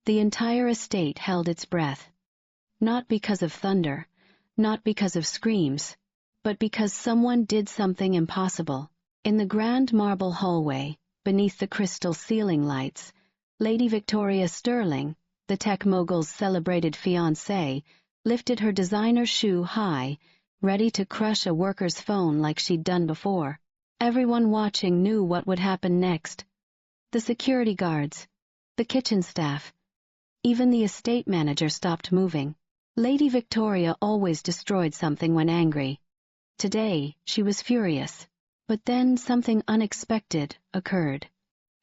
The entire estate held its breath. Not because of thunder, not because of screams, but because someone did something impossible. In the grand marble hallway, beneath the crystal ceiling lights, Lady Victoria Sterling, the tech mogul's celebrated fiancée, lifted her designer shoe high, ready to crush a worker's phone like she'd done before. Everyone watching knew what would happen next. The security guards, the kitchen staff, even the estate manager stopped moving. Lady Victoria always destroyed something when angry. Today, she was furious. But then something unexpected occurred.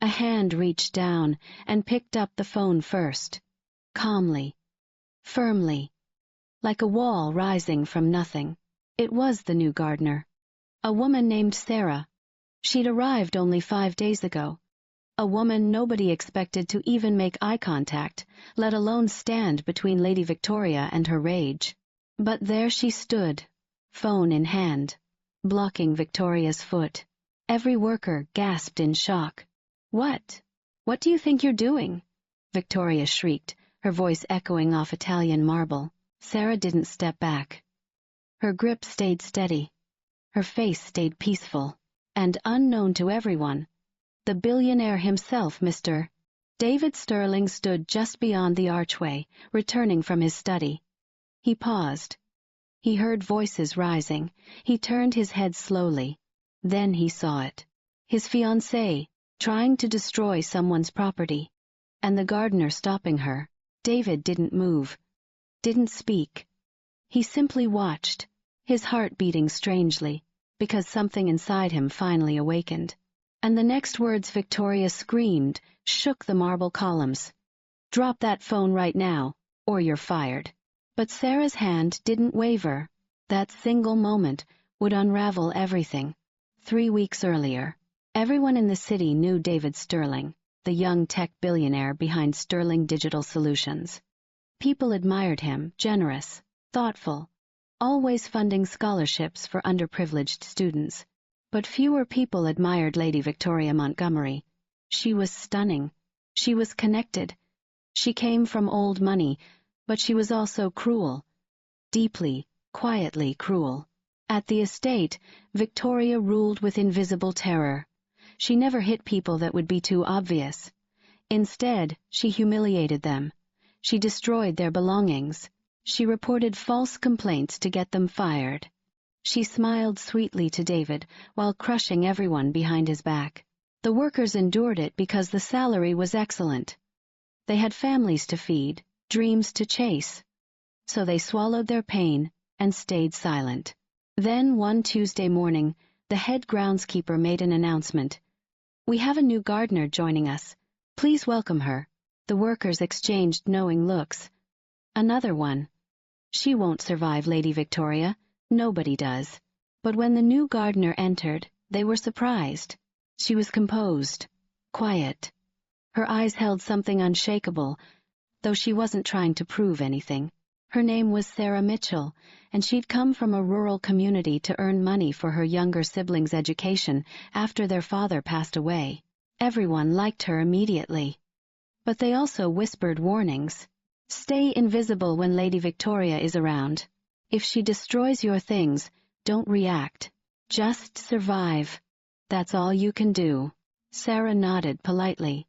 A hand reached down and picked up the phone first. Calmly, firmly, like a wall rising from nothing. It was the new gardener. A woman named Sarah. She'd arrived only 5 days ago. A woman nobody expected to even make eye contact, let alone stand between Lady Victoria and her rage. But there she stood, phone in hand, blocking Victoria's foot. Every worker gasped in shock. "What? What do you think you're doing?" Victoria shrieked, her voice echoing off Italian marble. Sarah didn't step back. Her grip stayed steady. Her face stayed peaceful. And unknown to everyone, the billionaire himself, Mr. David Sterling, stood just beyond the archway, returning from his study. He paused. He heard voices rising. He turned his head slowly. Then he saw it. His fiancée, trying to destroy someone's property. And the gardener stopping her. David didn't move. Didn't speak. He simply watched, his heart beating strangely, because something inside him finally awakened. And the next words Victoria screamed shook the marble columns. "Drop that phone right now, or you're fired." But Sarah's hand didn't waver. That single moment would unravel everything. 3 weeks earlier, everyone in the city knew David Sterling, the young tech billionaire behind Sterling Digital Solutions. People admired him, generous, thoughtful, always funding scholarships for underprivileged students. But fewer people admired Lady Victoria Montgomery. She was stunning. She was connected. She came from old money, but she was also cruel. Deeply, quietly cruel. At the estate, Victoria ruled with invisible terror. She never hit people that would be too obvious. Instead, she humiliated them. She destroyed their belongings. She reported false complaints to get them fired. She smiled sweetly to David while crushing everyone behind his back. The workers endured it because the salary was excellent. They had families to feed, dreams to chase. So they swallowed their pain and stayed silent. Then one Tuesday morning, the head groundskeeper made an announcement. "We have a new gardener joining us. Please welcome her." The workers exchanged knowing looks. Another one. "She won't survive, Lady Victoria. Nobody does." But when the new gardener entered, they were surprised. She was composed, quiet. Her eyes held something unshakable, though she wasn't trying to prove anything. Her name was Sarah Mitchell, and she'd come from a rural community to earn money for her younger siblings' education after their father passed away. Everyone liked her immediately. But they also whispered warnings. "Stay invisible when Lady Victoria is around. If she destroys your things, don't react. Just survive. That's all you can do." Sarah nodded politely.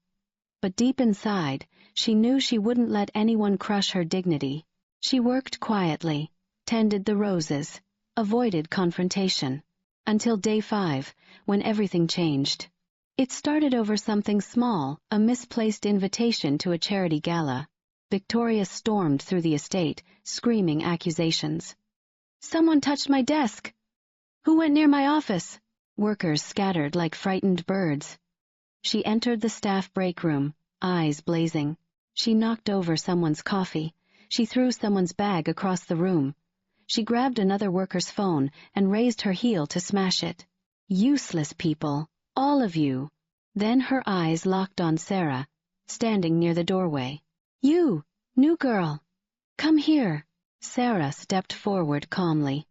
But deep inside, she knew she wouldn't let anyone crush her dignity. She worked quietly, tended the roses, avoided confrontation. Until day 5, when everything changed. It started over something small, a misplaced invitation to a charity gala. Victoria stormed through the estate, screaming accusations. "Someone touched my desk! Who went near my office?" Workers scattered like frightened birds. She entered the staff break room, eyes blazing. She knocked over someone's coffee. She threw someone's bag across the room. She grabbed another worker's phone and raised her heel to smash it. "Useless people, all of you." Then her eyes locked on Sarah, standing near the doorway. "You, new girl, come here." Sarah stepped forward calmly.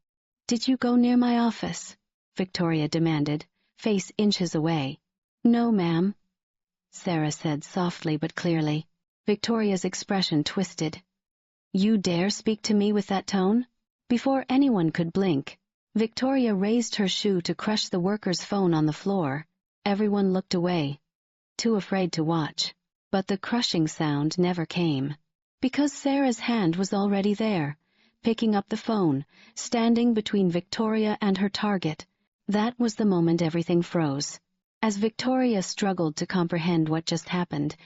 "Did you go near my office?" Victoria demanded, face inches away. "No, ma'am," Sarah said softly but clearly. Victoria's expression twisted. You dare speak to me with that tone? Before anyone could blink, Victoria raised her shoe to crush the worker's phone on the floor. Everyone looked away, too afraid to watch. But the crushing sound never came, because Sarah's hand was already there, picking up the phone, standing between Victoria and her target. That was the moment everything froze. As Victoria struggled to comprehend what just happened,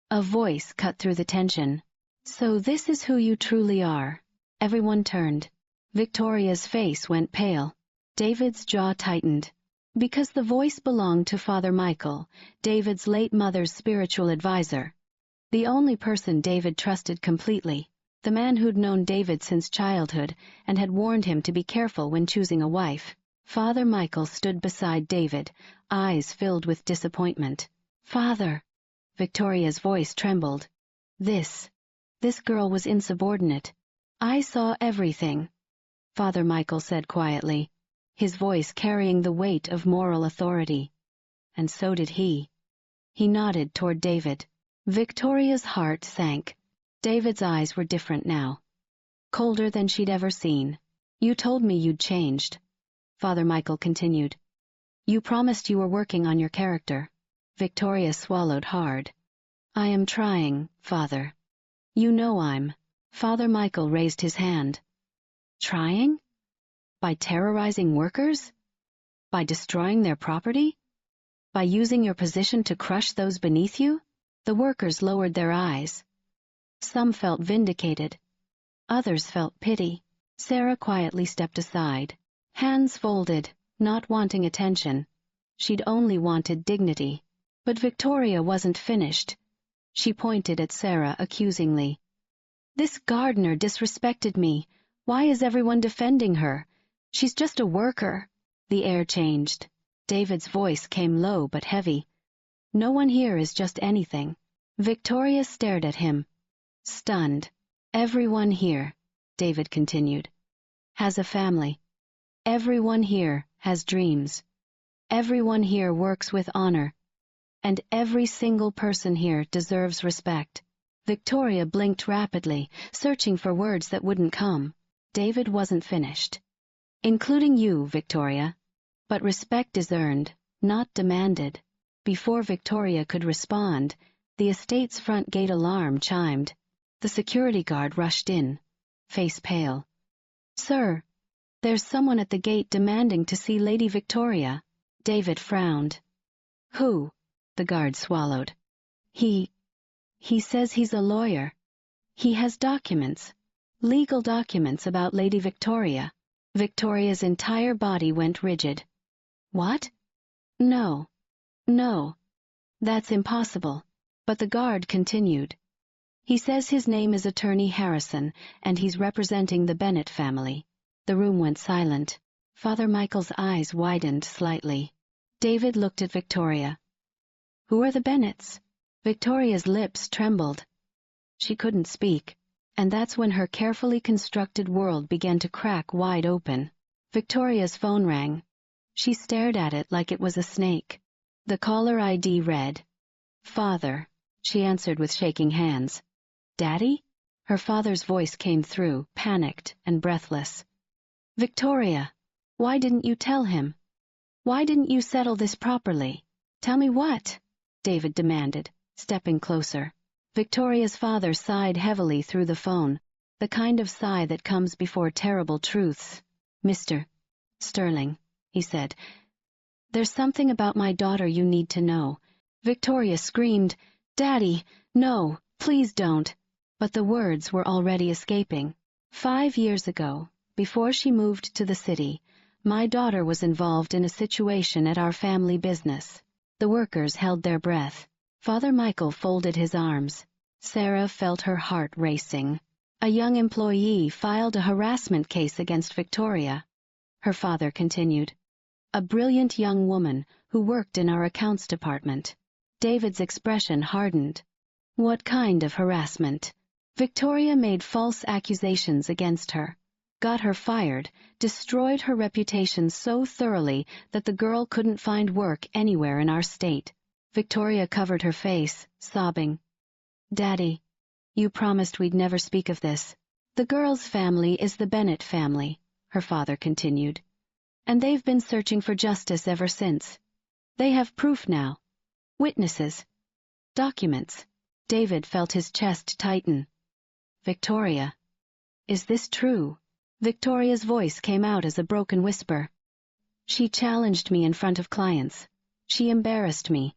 a voice cut through the tension. So this is who you truly are. Everyone turned. Victoria's face went pale. David's jaw tightened. Because the voice belonged to Father Michael, David's late mother's spiritual advisor. The only person David trusted completely, the man who'd known David since childhood and had warned him to be careful when choosing a wife. Father Michael stood beside David, eyes filled with disappointment. Father! Victoria's voice trembled. This girl was insubordinate. I saw everything, Father Michael said quietly, his voice carrying the weight of moral authority. And so did he. He nodded toward David. Victoria's heart sank. David's eyes were different now, colder than she'd ever seen. You told me you'd changed, Father Michael continued. You promised you were working on your character. Victoria swallowed hard. I am trying, Father. You know I'm. Father Michael raised his hand. Trying? By terrorizing workers? By destroying their property? By using your position to crush those beneath you? The workers lowered their eyes. Some felt vindicated. Others felt pity. Sarah quietly stepped aside, hands folded, not wanting attention. She'd only wanted dignity. But Victoria wasn't finished. She pointed at Sarah accusingly. This gardener disrespected me. Why is everyone defending her? She's just a worker. The air changed. David's voice came low but heavy. No one here is just anything. Victoria stared at him, stunned. Everyone here, David continued, has a family. Everyone here has dreams. Everyone here works with honor. And every single person here deserves respect. Victoria blinked rapidly, searching for words that wouldn't come. David wasn't finished. Including you, Victoria. But respect is earned, not demanded. Before Victoria could respond, the estate's front gate alarm chimed. The security guard rushed in, face pale. Sir, there's someone at the gate demanding to see Lady Victoria. David frowned. Who? The guard swallowed. He says he's a lawyer. He has documents, legal documents about Lady Victoria. Victoria's entire body went rigid. What? No. That's impossible. But the guard continued. He says his name is Attorney Harrison, and he's representing the Bennett family. The room went silent. Father Michael's eyes widened slightly. David looked at Victoria. Who are the Bennetts? Victoria's lips trembled. She couldn't speak, and that's when her carefully constructed world began to crack wide open. Victoria's phone rang. She stared at it like it was a snake. The caller ID read, Father. She answered with shaking hands. Daddy? Her father's voice came through, panicked and breathless. Victoria, why didn't you tell him? Why didn't you settle this properly? Tell me what? David demanded, stepping closer. Victoria's father sighed heavily through the phone, the kind of sigh that comes before terrible truths. Mr. Sterling, he said, there's something about my daughter you need to know. Victoria screamed, Daddy, no, please don't. But the words were already escaping. 5 years ago, before she moved to the city, my daughter was involved in a situation at our family business. The workers held their breath. Father Michael folded his arms. Sarah felt her heart racing. A young employee filed a harassment case against Victoria. Her father continued. A brilliant young woman who worked in our accounts department. David's expression hardened. What kind of harassment? Victoria made false accusations against her, got her fired, destroyed her reputation so thoroughly that the girl couldn't find work anywhere in our state. Victoria covered her face, sobbing. Daddy, You promised we'd never speak of this. The girl's family is the Bennett family, her father continued. And they've been searching for justice ever since. They have proof now. Witnesses. Documents. David felt his chest tighten. Victoria. Is this true? Victoria's voice came out as a broken whisper. She challenged me in front of clients. She embarrassed me.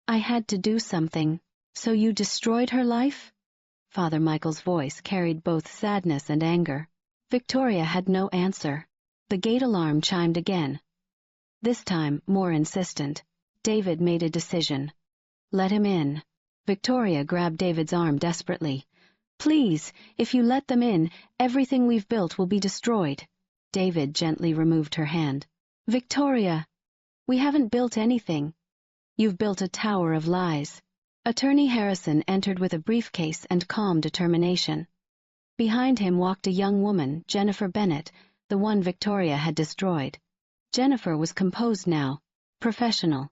I had to do something. So you destroyed her life? Father Michael's voice carried both sadness and anger. Victoria had no answer. The gate alarm chimed again. This time, more insistent. David made a decision. Let him in. Victoria grabbed David's arm desperately. Please, if you let them in, everything we've built will be destroyed. David gently removed her hand. Victoria, we haven't built anything. You've built a tower of lies. Attorney Harrison entered with a briefcase and calm determination. Behind him walked a young woman, Jennifer Bennett, the one Victoria had destroyed. Jennifer was composed now, professional.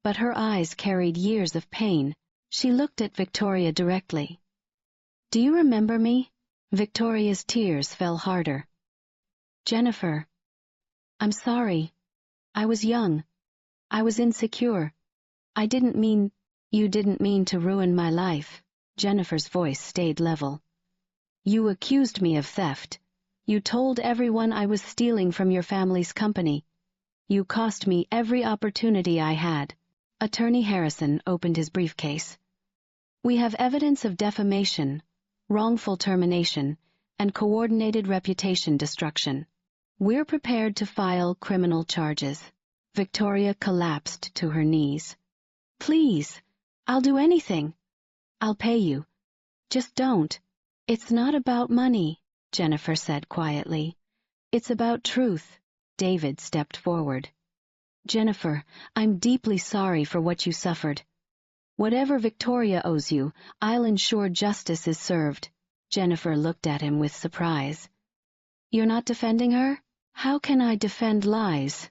But her eyes carried years of pain. She looked at Victoria directly. Do you remember me? Victoria's tears fell harder. Jennifer. I'm sorry. I was young. I was insecure. I didn't mean... You didn't mean to ruin my life. Jennifer's voice stayed level. You accused me of theft. You told everyone I was stealing from your family's company. You cost me every opportunity I had. Attorney Harrison opened his briefcase. We have evidence of defamation, wrongful termination, and coordinated reputation destruction. We're prepared to file criminal charges. Victoria collapsed to her knees. Please, I'll do anything. I'll pay you. Just don't. It's not about money, Jennifer said quietly. It's about truth. David stepped forward. Jennifer, I'm deeply sorry for what you suffered. Whatever Victoria owes you, I'll ensure justice is served. Jennifer looked at him with surprise. You're not defending her? How can I defend lies?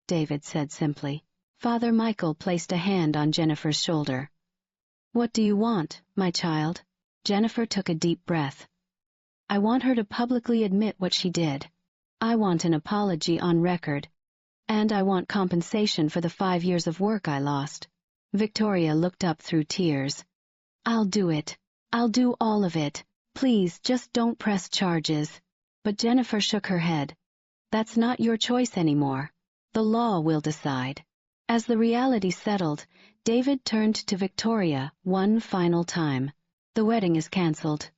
David said simply. Father Michael placed a hand on Jennifer's shoulder. What do you want, my child? Jennifer took a deep breath. I want her to publicly admit what she did. I want an apology on record. And I want compensation for the 5 years of work I lost. Victoria looked up through tears. I'll do it. I'll do all of it. Please, just don't press charges. But Jennifer shook her head. That's not your choice anymore. The law will decide. As the reality settled, David turned to Victoria one final time. The wedding is canceled,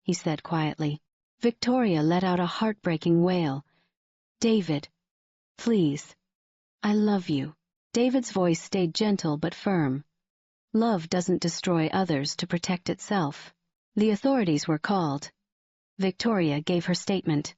he said quietly. Victoria let out a heartbreaking wail. David, please. I love you. David's voice stayed gentle but firm. Love doesn't destroy others to protect itself. The authorities were called. Victoria gave her statement.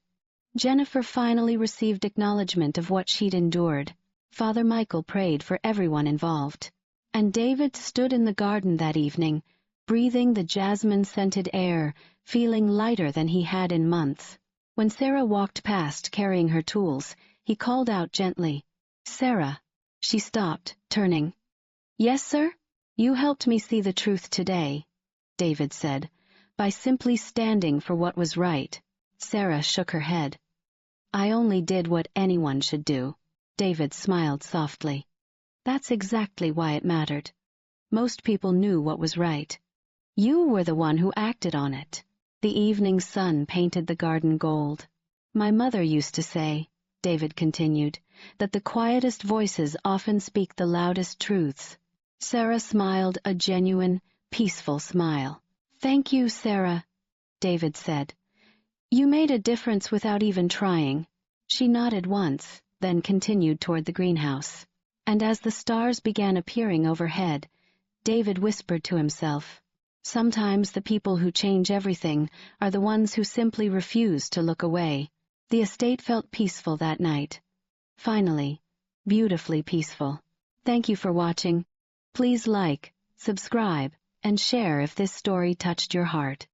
Jennifer finally received acknowledgement of what she'd endured. Father Michael prayed for everyone involved. And David stood in the garden that evening, breathing the jasmine-scented air, feeling lighter than he had in months. When Sarah walked past carrying her tools, he called out gently, Sarah. She stopped, turning. Yes, sir? You helped me see the truth today, David said, by simply standing for what was right. Sarah shook her head. I only did what anyone should do. David smiled softly. That's exactly why it mattered. Most people knew what was right. You were the one who acted on it. The evening sun painted the garden gold. My mother used to say, David continued, that the quietest voices often speak the loudest truths. Sarah smiled a genuine, peaceful smile. Thank you, Sarah, David said. You made a difference without even trying. She nodded once, then continued toward the greenhouse. And as the stars began appearing overhead, David whispered to himself, sometimes the people who change everything are the ones who simply refuse to look away. The estate felt peaceful that night. Finally, beautifully peaceful. Thank you for watching. Please like, subscribe, and share if this story touched your heart.